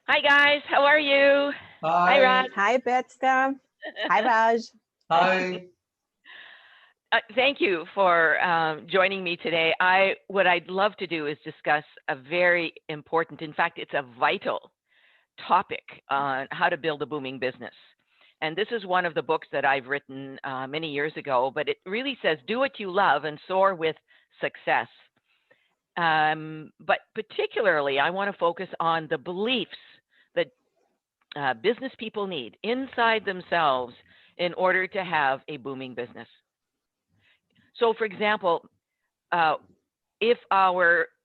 Hi guys, how are you? Hi Raj. Hi. Hi, Betska. Hi, Raj. Hi. Thank you for joining me today. What I'd love to do is discuss a very important, in fact, it's a vital topic on how to build a booming business. And this is one of the books that I've written many years ago, but it really says, do what you love and soar with success. But particularly, I want to focus on the beliefs that business people need inside themselves in order to have a booming business. So, for example, uh, if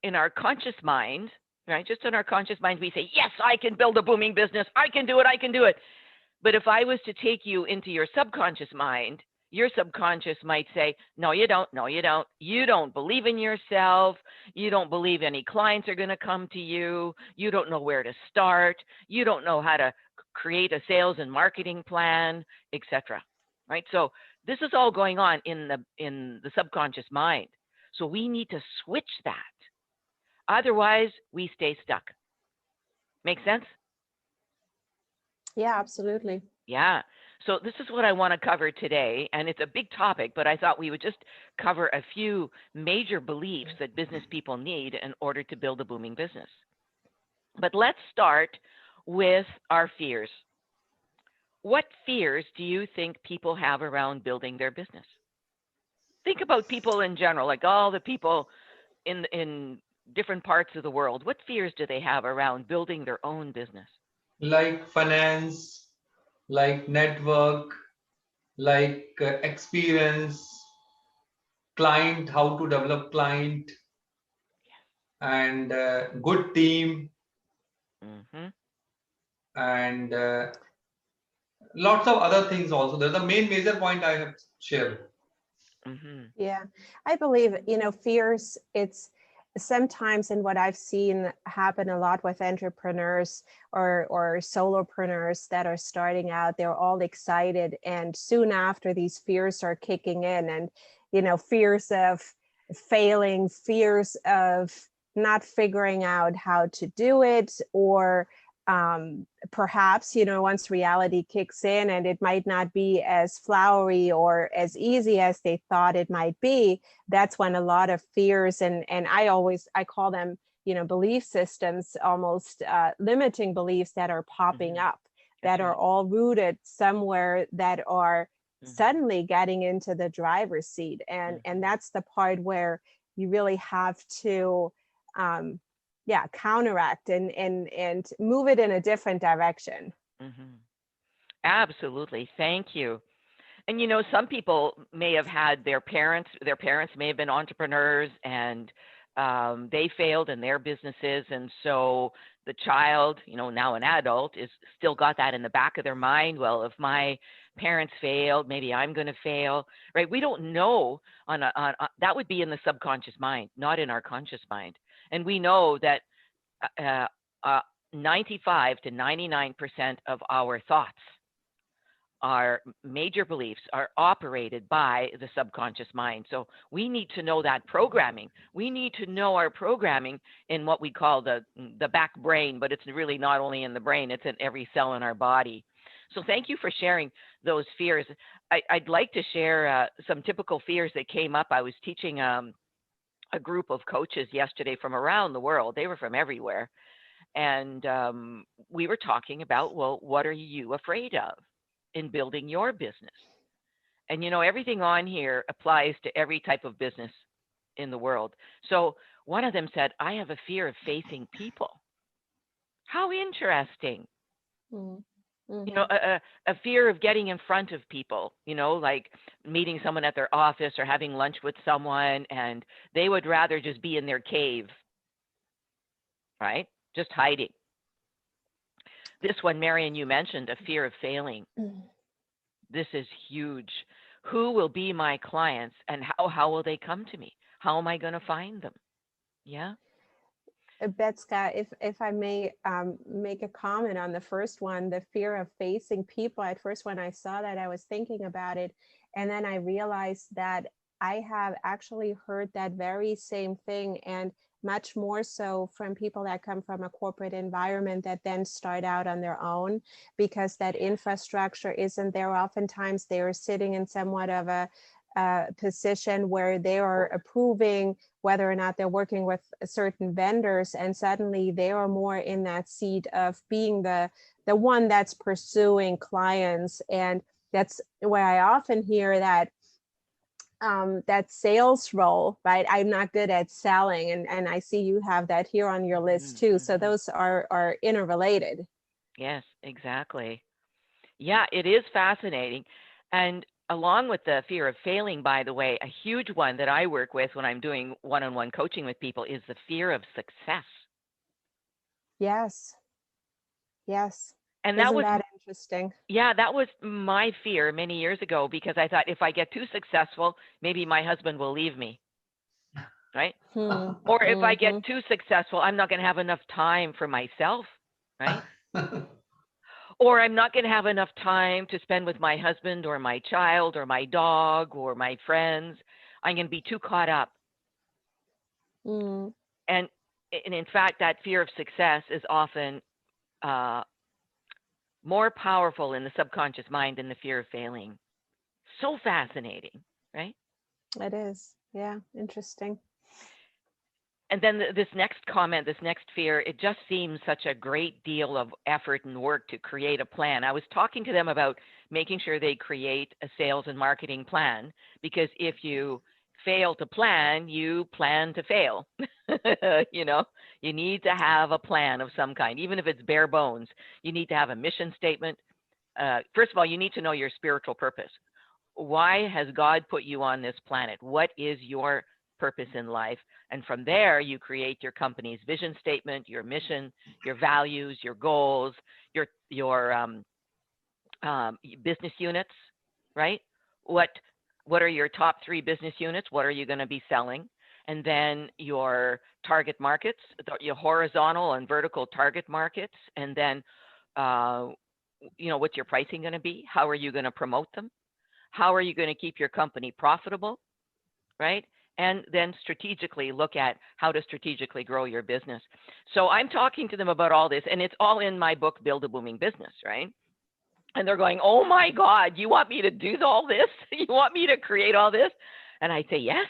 in our conscious mind, right, just in our conscious mind, we say, yes, I can build a booming business. I can do it. I can do it. But if I was to take you into your subconscious mind, your subconscious might say, no, you don't. No, you don't. You don't believe in yourself. You don't believe any clients are going to come to you. You don't know where to start. You don't know how to create a sales and marketing plan, etc. Right? So this is all going on in the subconscious mind. So we need to switch that. Otherwise, we stay stuck. Make sense? Yeah, absolutely. Yeah. So this is what I want to cover today, and it's a big topic, but I thought we would just cover a few major beliefs that business people need in order to build a booming business. But let's start with our fears. What fears do you think people have around building their business? Think about people in general, like all the people in different parts of the world. What fears do they have around building their own business? Like finance, like network, like experience, client, how to develop client, and good team, Mm-hmm. and lots of other things also. There's the main major point I have shared. Mm-hmm. Yeah, I believe, fears, it's sometimes in what I've seen happen a lot with entrepreneurs or solopreneurs that are starting out, they're all excited. And soon after, these fears are kicking in, and, fears of failing, fears of not figuring out how to do it, or perhaps, once reality kicks in and it might not be as flowery or as easy as they thought it might be, that's when a lot of fears and I call them, belief systems, almost limiting beliefs that are popping Mm-hmm. up, That's that are right. all rooted somewhere, that are Mm-hmm. suddenly getting into the driver's seat. And Mm-hmm. that's the part where you really have to um, yeah, counteract and move it in a different direction. Mm-hmm. Absolutely. Thank you. And some people may have had their parents may have been entrepreneurs, and they failed in their businesses. And so the child, now an adult, is still got that in the back of their mind. Well, if my parents failed, maybe I'm going to fail, right? We don't know that would be in the subconscious mind, not in our conscious mind. And we know that uh, uh, 95 to 99% of our thoughts, our major beliefs, are operated by the subconscious mind. So we need to know that programming. We need to know our programming in what we call the back brain, but it's really not only in the brain, it's in every cell in our body. So thank you for sharing those fears. I'd like to share some typical fears that came up. I was teaching a group of coaches yesterday from around the world. They were from everywhere. And we were talking about, well, what are you afraid of in building your business? And everything on here applies to every type of business in the world. So one of them said, I have a fear of facing people. How interesting. Mm. Mm-hmm. A fear of getting in front of people, like meeting someone at their office or having lunch with someone, and they would rather just be in their cave, right? Just hiding. This one, Marion, you mentioned a fear of failing. This is huge. Who will be my clients, and how will they come to me? How am I going to find them? Yeah. Betska, if I may make a comment on the first one, the fear of facing people. At first, when I saw that, I was thinking about it, and then I realized that I have actually heard that very same thing, and much more so from people that come from a corporate environment that then start out on their own, because that infrastructure isn't there. Oftentimes they are sitting in somewhat of a position where they are approving whether or not they're working with certain vendors, and suddenly they are more in that seat of being the one that's pursuing clients. And that's where I often hear that that sales role, right? I'm not good at selling, and I see you have that here on your list too. So Mm-hmm. those are interrelated. Yes, exactly. Yeah, it is fascinating. And along with the fear of failing, by the way, a huge one that I work with when I'm doing one-on-one coaching with people is the fear of success. Yes, yes. And that Isn't was, that interesting? yeah, that was my fear many years ago, because I thought if I get too successful, maybe my husband will leave me, right? Or if I get Mm-hmm. too successful, I'm not going to have enough time for myself, right? Or I'm not going to have enough time to spend with my husband or my child or my dog or my friends. I'm going to be too caught up. Mm. And, and in fact, that fear of success is often uh, more powerful in the subconscious mind than the fear of failing. So fascinating, right? It is. Yeah, interesting. And then this next comment, this next fear, it just seems such a great deal of effort and work to create a plan. I was talking to them about making sure they create a sales and marketing plan, because if you fail to plan, you plan to fail. You know, you need to have a plan of some kind, even if it's bare bones. You need to have a mission statement. First of all, you need to know your spiritual purpose. Why has God put you on this planet? What is your purpose in life? And from there, you create your company's vision statement, your mission, your values, your goals, your business units, right? What what are your top 3 business units? What are you going to be selling? And then your target markets, your horizontal and vertical target markets, and then uh, what's your pricing going to be? How are you going to promote them? How are you going to keep your company profitable, right? And then strategically look at how to strategically grow your business. So I'm talking to them about all this, and it's all in my book, Build a Booming Business, right? And they're going, oh my God, you want me to do all this? You want me to create all this? And I say, yes.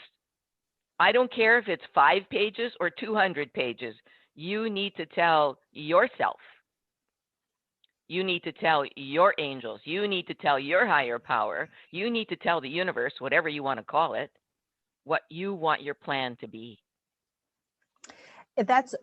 I don't care if it's 5 pages or 200 pages. You need to tell yourself. You need to tell your angels. You need to tell your higher power. You need to tell the universe, whatever you want to call it, what you want your plan to be. That's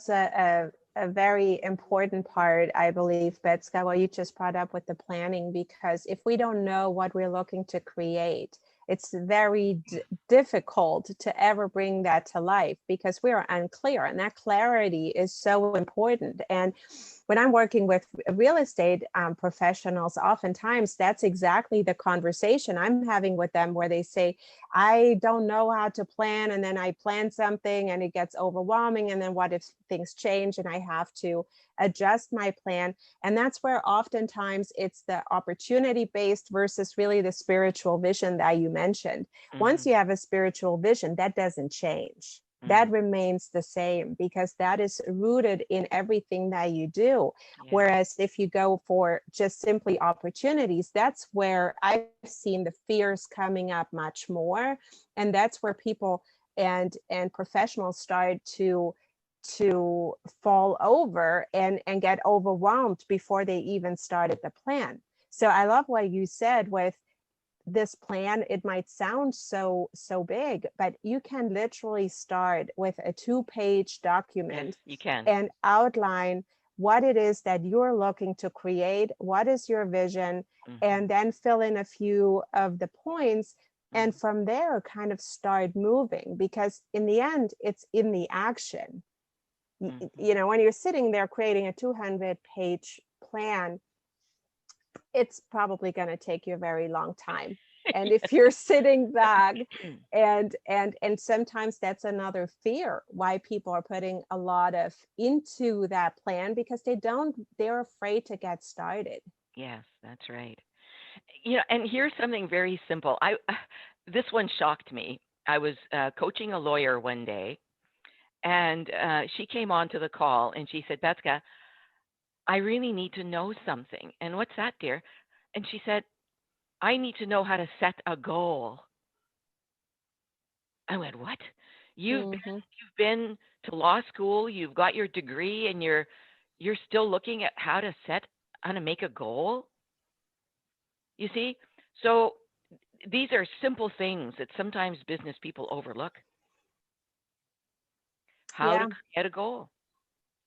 a very important part, I believe, Betska, what you just brought up with the planning, because if we don't know what we're looking to create, it's very difficult to ever bring that to life, because we are unclear, and that clarity is so important. And when I'm working with real estate professionals, oftentimes that's exactly the conversation I'm having with them, where they say, I don't know how to plan, and then I plan something and it gets overwhelming, and then what if things change and I have to adjust my plan? And that's where oftentimes it's the opportunity based versus really the spiritual vision that you mentioned. Once you have a spiritual vision, that doesn't change. That remains the same, because that is rooted in everything that you do. Yeah. Whereas if you go for just simply opportunities, that's where I've seen the fears coming up much more. And that's where people and professionals start to fall over and get overwhelmed before they even started the plan. So I love what you said with this plan. It might sound so big, but you can literally start with a 2-page document. Yes, you can. And outline what it is that you're looking to create, what is your vision, and then fill in a few of the points. And from there, kind of start moving, because in the end, it's in the action. You know, when you're sitting there creating a 200-page plan, it's probably going to take you a very long time. And if you're sitting back, and sometimes that's another fear why people are putting a lot of into that plan, because they're afraid to get started. Yes, that's right. And here's something very simple. This one shocked me. I was coaching a lawyer one day, And she came onto the call and she said, Betska, I really need to know something. And what's that, dear? And she said, I need to know how to set a goal. I went, what? Mm-hmm. You've been to law school, you've got your degree, and you're still looking at how to make a goal? You see? So these are simple things that sometimes business people overlook. How to Yeah. create a goal.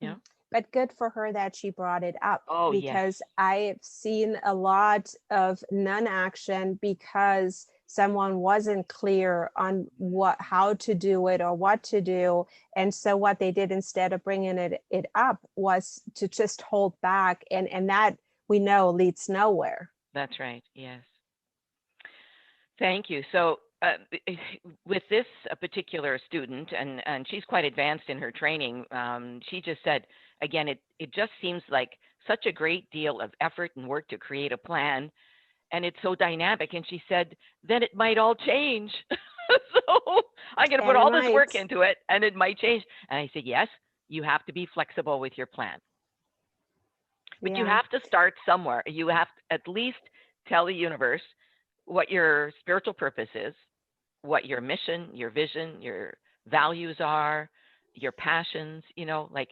Yeah. But good for her that she brought it up, Oh, yes. because I've seen a lot of non-action because someone wasn't clear on how to do it or what to do. And so what they did instead of bringing it up was to just hold back. And that we know leads nowhere. That's right. Yes. Thank you. So, with this particular student, and she's quite advanced in her training, she just said, again, it just seems like such a great deal of effort and work to create a plan, and it's so dynamic. And she said, then it might all change. So I'm going to put And it all this work might. into it, and it might change. And I said, yes, you have to be flexible with your plan, but you Yeah. have to start somewhere. You have to at least tell the universe what your spiritual purpose is, what your mission, your vision, your values are, your passions, like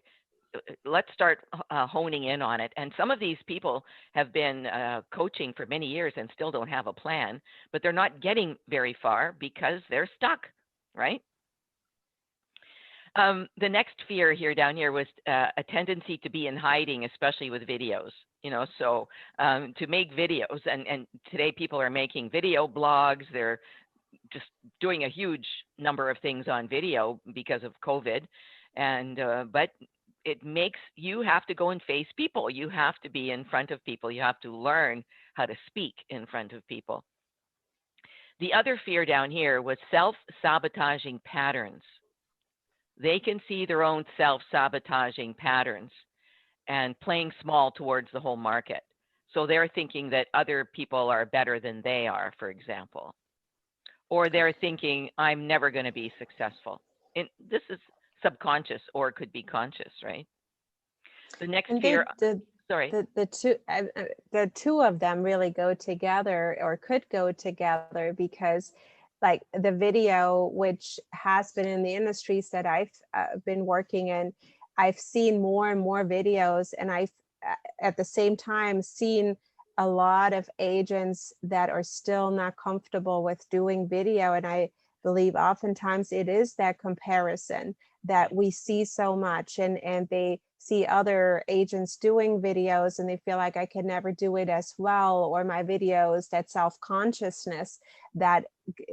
let's start honing in on it. And some of these people have been coaching for many years and still don't have a plan, but they're not getting very far because they're stuck, right? The next fear here down here was a tendency to be in hiding, especially with videos. So to make videos, and today people are making video blogs. They're just doing a huge number of things on video because of COVID, and but it makes you have to go and face people. You have to be in front of people. You have to learn how to speak in front of people. The other fear down here was self-sabotaging patterns. They can see their own self-sabotaging patterns and playing small towards the whole market. So they're thinking that other people are better than they are, for example, or they're thinking, I'm never going to be successful. And this is subconscious or could be conscious, right? The next And fear, the sorry. the two of them really go together, or could go together, because like the video, which has been in the industries that I've been working in, I've seen more and more videos, and I've at the same time seen a lot of agents that are still not comfortable with doing video. And I believe oftentimes it is that comparison that we see so much, and they see other agents doing videos and they feel like I can never do it as well, or my videos, that self-consciousness, that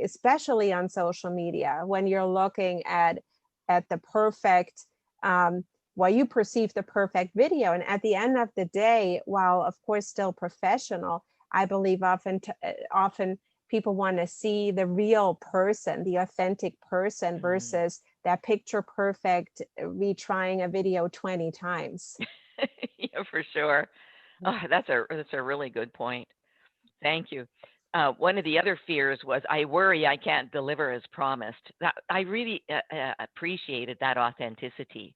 especially on social media, when you're looking at the perfect you perceive the perfect video, and at the end of the day, while of course still professional, I believe often people want to see the real person, the authentic person, versus that picture perfect retrying a video 20 times. Yeah, for sure. Oh, that's a really good point. Thank you. One of the other fears was I worry I can't deliver as promised. That I really appreciated that authenticity,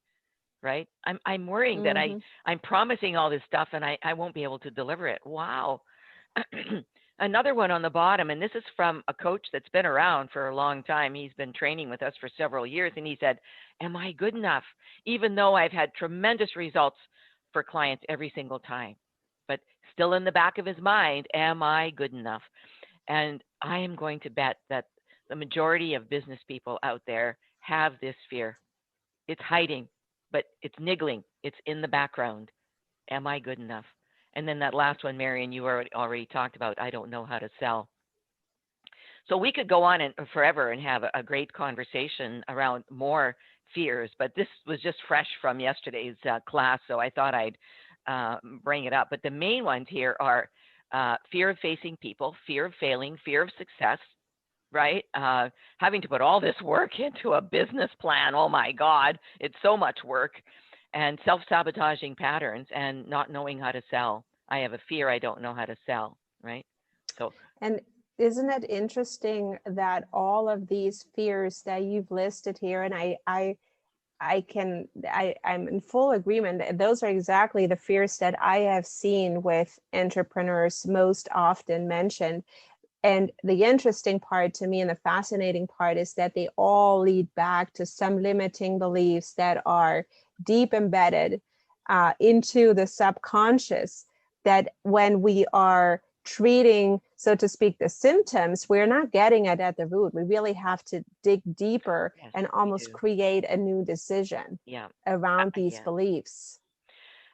right? I'm worrying that Mm-hmm. I'm promising all this stuff and I won't be able to deliver it. Wow. Another one on the bottom, and this is from a coach that's been around for a long time. He's been training with us for several years, and he said, am I good enough? Even though I've had tremendous results for clients every single time, but still in the back of his mind, am I good enough? And I am going to bet that the majority of business people out there have this fear. It's hiding, but it's niggling. It's in the background. Am I good enough? And then that last one, Marion, you already talked about, I don't know how to sell. So we could go on and forever and have a great conversation around more fears, but this was just fresh from yesterday's class, so I thought I'd bring it up. But the main ones here are fear of facing people, fear of failing, fear of success, right? Having to put all this work into a business plan. Oh my God, it's so much work. And self-sabotaging patterns and not knowing how to sell. I have a fear I don't know how to sell, right? So, And isn't it interesting that all of these fears that you've listed here, and I I'm in full agreement. Those are exactly the fears that I have seen with entrepreneurs most often mentioned. And the interesting part to me and the fascinating part is that they all lead back to some limiting beliefs that are deep embedded into the subconscious, that when we are treating, so to speak, the symptoms, we're not getting it at the root. We really have to dig deeper Yes, and we almost do. create a new decision Yeah. around these Yeah. beliefs.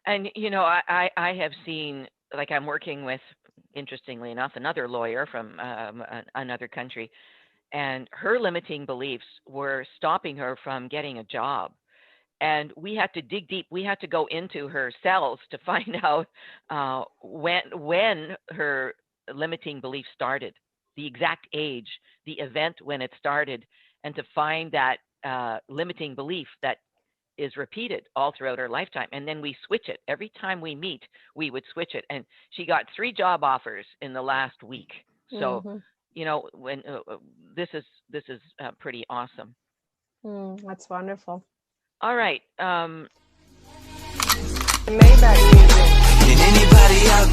And I have seen, like, I'm working with, interestingly enough, another lawyer from another country, and her limiting beliefs were stopping her from getting a job. And we had to dig deep. We had to go into her cells to find out when her limiting belief started, the exact age, the event when it started, and to find that limiting belief that is repeated all throughout her lifetime. And then we switch it. Every time we meet, we would switch it. And she got 3 job offers in the last week. So, Mm-hmm. when this is pretty awesome. That's wonderful. All right. Maybach music. Can anybody out